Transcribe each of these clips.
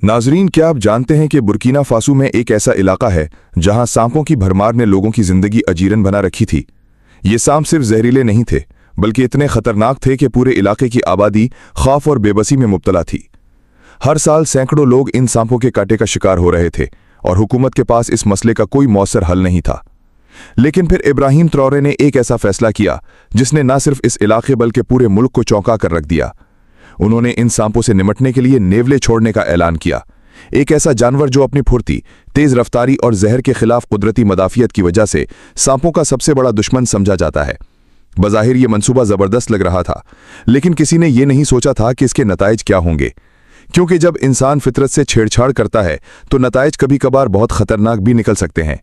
नाजरीन, क्या आप जानते हैं कि बुर्किना फासो में एक ऐसा इलाका है जहां सांपों की भरमार ने लोगों की जिंदगी अजीरन बना रखी थी। ये सांप सिर्फ जहरीले नहीं थे, बल्कि इतने खतरनाक थे कि पूरे इलाके की आबादी खौफ और बेबसी में मुब्तला थी। हर साल सैकड़ों लोग इन सांपों के कांटे का शिकार हो रहे थे और हुकूमत के पास इस मसले का कोई मौसर हल नहीं था। लेकिन फिर इब्राहिम ट्राओरे ने एक ऐसा फैसला किया जिसने न सिर्फ इस इलाके बल्कि पूरे मुल्क को चौंका कर रख दिया। उन्होंने इन सांपों से निमटने के लिए नेवले छोड़ने का ऐलान किया, एक ऐसा जानवर जो अपनी फुर्ती, तेज रफ्तारी और जहर के खिलाफ कुदरती मदाफियत की वजह से सांपों का सबसे बड़ा दुश्मन समझा जाता है। बज़ाहिर ये मंसूबा जबरदस्त लग रहा था, लेकिन किसी ने यह नहीं सोचा था कि इसके नताइज क्या होंगे, क्योंकि जब इंसान फितरत से छेड़छाड़ करता है तो नताइज कभी कभार बहुत खतरनाक भी निकल सकते हैं।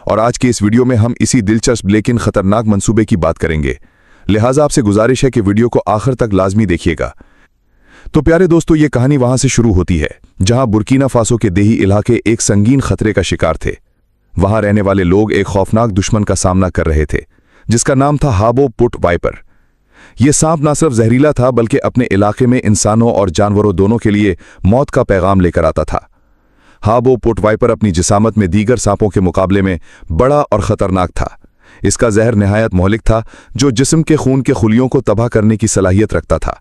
और आज के इस वीडियो में हम इसी दिलचस्प लेकिन खतरनाक मंसूबे की बात करेंगे, लिहाजा आपसे गुजारिश है कि वीडियो को आखिर तक लाजमी देखिएगा। तो प्यारे दोस्तों, ये कहानी वहां से शुरू होती है जहां बुर्किना फासो के देही इलाके एक संगीन खतरे का शिकार थे। वहां रहने वाले लोग एक खौफनाक दुश्मन का सामना कर रहे थे जिसका नाम था हाबो पुट वाइपर। यह सांप न सिर्फ जहरीला था बल्कि अपने इलाके में इंसानों और जानवरों दोनों के लिए मौत का पैगाम लेकर आता था। हाबो पुट वाइपर अपनी जिसामत में दीगर सांपों के मुकाबले में बड़ा और खतरनाक था। इसका जहर निहायत मोहलिक था जो जिस्म के खून के खुलियों को तबाह करने की सलाहियत रखता था।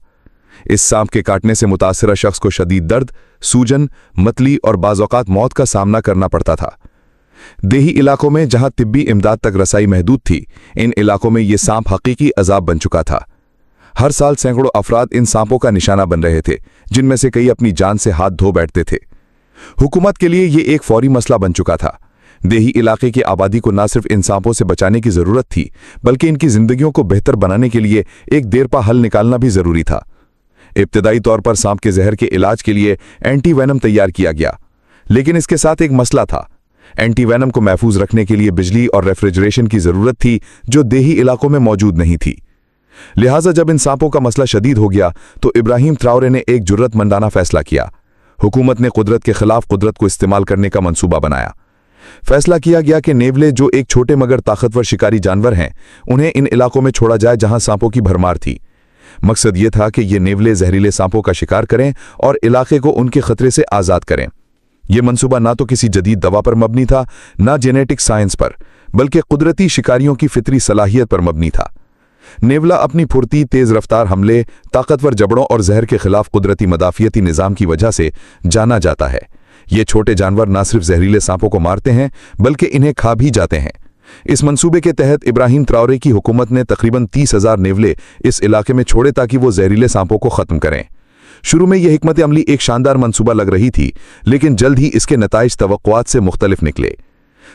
इस सांप के काटने से मुतासिरा शख्स को शदीद दर्द, सूजन, मतली और बाज़ौक़ात मौत का सामना करना पड़ता था। देही इलाकों में जहां तिब्बी इमदाद तक रसाई महदूद थी, इन इलाकों में ये सांप हकीकी अजाब बन चुका था। हर साल सैकड़ों अफराद इन सांपों का निशाना बन रहे थे, जिनमें से कई अपनी जान से हाथ धो बैठते थे। हुकूमत के लिए ये एक फौरी मसला बन चुका था। देही इलाके की आबादी को न सिर्फ इन सांपों से बचाने की जरूरत थी, बल्कि इनकी जिंदगियों को बेहतर बनाने के लिए एक देरपा हल निकालना भी जरूरी था। इब्तदाई तौर पर सांप के जहर के इलाज के लिए एंटी वेनम तैयार किया गया, लेकिन इसके साथ एक मसला था। एंटी वेनम को महफूज रखने के लिए बिजली और रेफ्रिजरेशन की जरूरत थी, जो देही इलाकों में मौजूद नहीं थी। लिहाजा जब इन सांपों का मसला शदीद हो गया तो इब्राहिम ट्राओरे ने एक जुर्रतमंदाना फैसला किया। हुकूमत ने कुदरत के खिलाफ कुदरत को इस्तेमाल करने का मंसूबा बनाया। फैसला किया गया कि नेवले, जो एक छोटे मगर ताकतवर शिकारी जानवर हैं, उन्हें इन इलाकों में छोड़ा जाए जहां सांपों की भरमार थी। मकसद ये था कि ये नेवले जहरीले सांपों का शिकार करें और इलाके को उनके खतरे से आज़ाद करें। यह मंसूबा ना तो किसी जदीद दवा पर मबनी था, ना जेनेटिक साइंस पर, बल्कि कुदरती शिकारियों की फितरी सलाहियत पर मबनी था। नेवला अपनी फुर्ती, तेज रफ्तार हमले, ताकतवर जबड़ों और जहर के खिलाफ कुदरती मदाफियती निज़ाम की वजह से जाना जाता है। ये छोटे जानवर न सिर्फ जहरीले सांपों को मारते हैं बल्कि इन्हें खा भी जाते हैं। इस मंसूबे के तहत इब्राहिम ट्राओरे की हुकूमत ने तकरीबन 30,000 नेवले इस इलाके में छोड़े ताकि वो जहरीले सांपों को खत्म करें। शुरू में यह हिकमत अमली एक शानदार मंसूबा लग रही थी, लेकिन जल्द ही इसके नताइज तवक्कुआत से मुख्तलिफ निकले।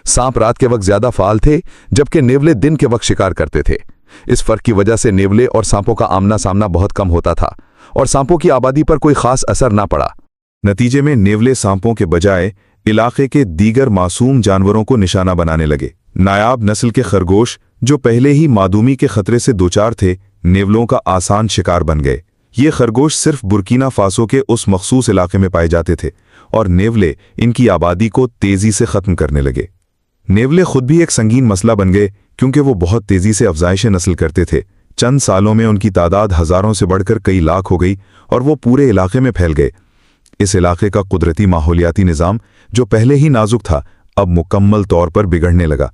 सांप रात के वक्त ज्यादा फाल थे, जबकि नेवले दिन के वक्त शिकार करते थे। इस फर्क की वजह से नेवले और सांपों का आमना सामना बहुत कम होता था और सांपों की आबादी पर कोई खास असर ना पड़ा। नतीजे में नेवले सांपों के बजाय इलाके के दीगर मासूम जानवरों को निशाना बनाने लगे। नायाब नस्ल के खरगोश, जो पहले ही मादूमी के खतरे से दोचार थे, नेवलों का आसान शिकार बन गए। ये खरगोश सिर्फ बुर्किना फासो के उस मखसूस इलाके में पाए जाते थे और नेवले इनकी आबादी को तेजी से खत्म करने लगे। नेवले खुद भी एक संगीन मसला बन गए, क्योंकि वो बहुत तेजी से अफजाइश नस्ल करते थे। चंद सालों में उनकी तादाद हजारों से बढ़कर कई लाख हो गई और वो पूरे इलाके में फैल गए। इस इलाके का कुदरती माहौलियाती निज़ाम, जो पहले ही नाजुक था, अब मुकम्मल तौर पर बिगड़ने लगा।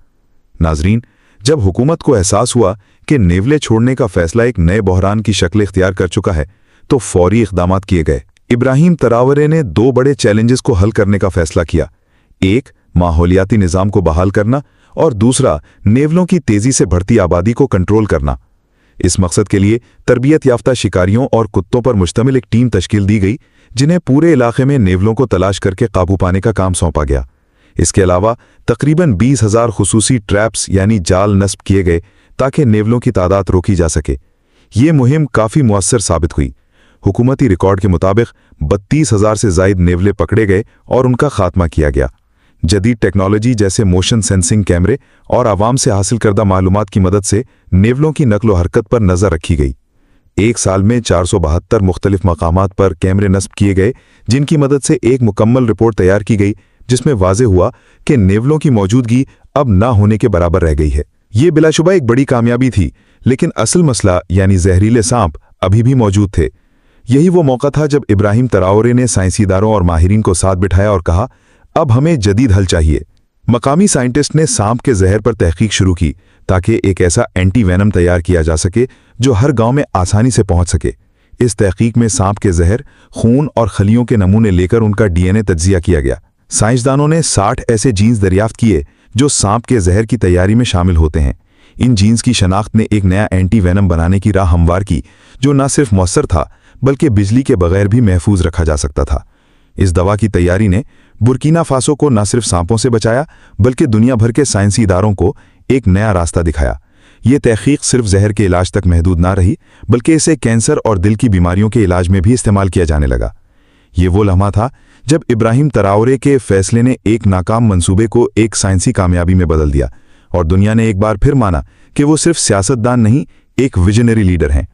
नाजरीन, जब हुकूमत को एहसास हुआ कि नेवले छोड़ने का फैसला एक नए बहरान की शक्ल इख्तियार कर चुका है, तो फौरी इक़दामात किए गए। इब्राहिम ट्राओरे ने दो बड़े चैलेंजेस को हल करने का फैसला किया। एक, माहौलियाती निज़ाम को बहाल करना और दूसरा, नेवलों की तेजी से बढ़ती आबादी को कंट्रोल करना। इस मकसद के लिए तरबियत याफ्ता शिकारियों और कुत्तों पर मुश्तमिल एक टीम तश्कील दी गई, जिन्हें पूरे इलाके में नेवलों को तलाश करके काबू पाने का काम सौंपा गया। इसके अलावा तकरीबन 20,000 खुसूसी ट्रैप्स यानी जाल नस्ब किए गए ताकि नेवलों की तादाद रोकी जा सके। ये मुहिम काफ़ी मुअस्सर साबित हुई। हुकूमती रिकॉर्ड के मुताबिक 32,000 से ज़ायद नेवले पकड़े गए और उनका खात्मा किया गया। जदीद टेक्नोलॉजी जैसे मोशन सेंसिंग कैमरे और आवाम से हासिल करदा मालूमात की मदद से नेवलों की नकलो हरकत पर नज़र रखी गई। एक साल में 472 मुख्तलिफ मकामात पर कैमरे नस्ब किए गए, जिनकी मदद से एक मुकम्मल रिपोर्ट तैयार की गई जिसमें वाज़े हुआ कि नेवलों की मौजूदगी अब ना होने के बराबर रह गई है। ये बिलाशुबा एक बड़ी कामयाबी थी, लेकिन असल मसला यानी जहरीले सांप अभी भी मौजूद थे। यही वो मौका था जब इब्राहिम तराओरे ने साइंसीदारों और माहिरीन को साथ बिठाया और कहा, अब हमें जदीद हल चाहिए। मकामी साइंटिस्ट ने सांप के जहर पर तहकीक शुरू की ताकि एक ऐसा एंटी वेनम तैयार किया जा सके जो हर गांव में आसानी से पहुंच सके। इस तहकीक में सांप के जहर, खून और खलियों के नमूने लेकर उनका डीएनए तज्जिया किया गया। साइंसदानों ने 60 ऐसे जीन्स दरियाफ्त किए जो सांप के जहर की तैयारी में शामिल होते हैं। इन जीन्स की शनाख्त ने एक नया एंटी वेनम बनाने की राह हमवार की जो न सिर्फ मौसर था बल्कि बिजली के बगैर भी महफूज रखा जा सकता था। इस दवा की तैयारी ने बुर्किना फासो को न सिर्फ सांपों से बचाया बल्कि दुनिया भर के साइंसी इदारों को एक नया रास्ता दिखाया। ये तहकीक सिर्फ जहर के इलाज तक महदूद ना रही बल्कि इसे कैंसर और दिल की बीमारियों के इलाज में भी इस्तेमाल किया जाने लगा। ये वो लम्हा था जब इब्राहिम तराओरे के फैसले ने एक नाकाम मंसूबे को एक साइंसी कामयाबी में बदल दिया और दुनिया ने एक बार फिर माना कि वो सिर्फ सियासतदान नहीं, एक विजनरी लीडर हैं।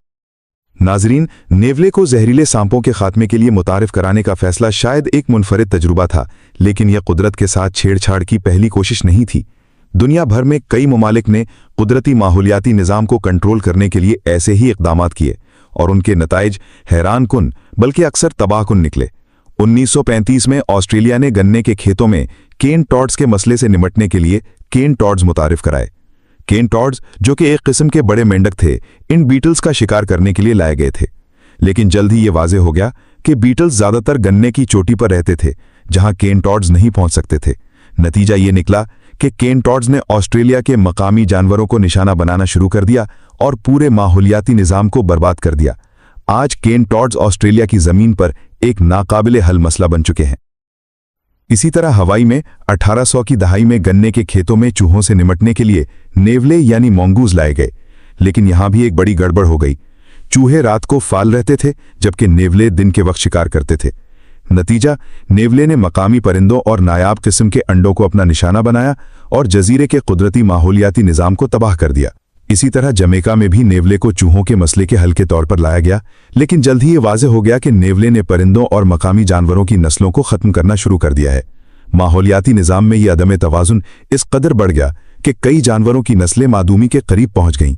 नाजरीन, नेवले को जहरीले सांपों के खात्मे के लिए मुतारिफ कराने का फैसला शायद एक मुनफरिद तजुर्बा था, लेकिन यह कुदरत के साथ छेड़छाड़ की पहली कोशिश नहीं थी। दुनिया भर में कई ममालिक ने कुदरती माहौलियाती निज़ाम को कंट्रोल करने के लिए ऐसे ही इक़दामात किए और उनके नताइज हैरान कुन बल्कि अक्सर तबाहकुन निकले। 1935 में ऑस्ट्रेलिया ने गन्ने के खेतों में केन टॉड्स के मसले से निमटने के लिए केन टॉड्स मुतारिफ कराए। केन टॉड्स, जो कि एक किस्म के बड़े मेंढक थे, इन बीटल्स का शिकार करने के लिए लाए गए थे। लेकिन जल्द ही ये वाज़ेह हो गया कि बीटल्स ज़्यादातर गन्ने की चोटी पर रहते थे जहां केन टॉड्स नहीं पहुंच सकते थे। नतीजा ये निकला कि केन टॉड्स ने ऑस्ट्रेलिया के मकामी जानवरों को निशाना बनाना शुरू कर दिया और पूरे माहौलियाती निज़ाम को बर्बाद कर दिया। आज केन टॉड्स ऑस्ट्रेलिया की ज़मीन पर एक नाकाबिले हल मसला बन चुके हैं। इसी तरह हवाई में 1800 की दहाई में गन्ने के खेतों में चूहों से निमटने के लिए नेवले यानी मोंगूज लाए गए, लेकिन यहां भी एक बड़ी गड़बड़ हो गई। चूहे रात को फाल रहते थे जबकि नेवले दिन के वक्त शिकार करते थे। नतीजा, नेवले ने मकामी परिंदों और नायाब किस्म के अंडों को अपना निशाना बनाया और जजीरे के कुदरती माहौलियाती निज़ाम को तबाह कर दिया। इसी तरह जमैका में भी नेवले को चूहों के मसले के हल के तौर पर लाया गया, लेकिन जल्द ही ये वाज़ेह हो गया कि नेवले ने परिंदों और मकामी जानवरों की नस्लों को ख़त्म करना शुरू कर दिया है। माहौलियाती निज़ाम में ये अदम तवाज़ुन इस कदर बढ़ गया कि कई जानवरों की नस्लें मादूमी के करीब पहुंच गईं।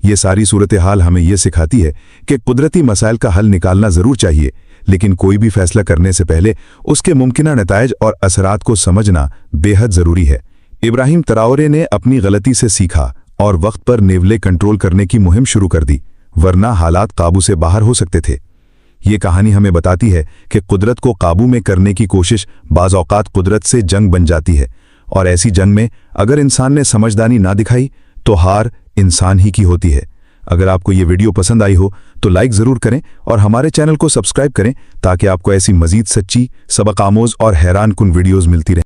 ये सारी सूरत हाल हमें ये सिखाती है कि कुदरती मसाइल का हल निकालना ज़रूर चाहिए, लेकिन कोई भी फैसला करने से पहले उसके मुमकिना नताइज और असरात को समझना बेहद ज़रूरी है। इब्राहिम तराओरे ने अपनी गलती से सीखा और वक्त पर नेवले कंट्रोल करने की मुहिम शुरू कर दी, वरना हालात काबू से बाहर हो सकते थे। ये कहानी हमें बताती है कि कुदरत को काबू में करने की कोशिश बाज़ औक़ात कुदरत से जंग बन जाती है, और ऐसी जंग में अगर इंसान ने समझदारी ना दिखाई तो हार इंसान ही की होती है। अगर आपको ये वीडियो पसंद आई हो तो लाइक ज़रूर करें और हमारे चैनल को सब्सक्राइब करें ताकि आपको ऐसी मज़ीद सच्ची, सबक आमोज़ और हैरान कुन वीडियोज़ मिलती रहें।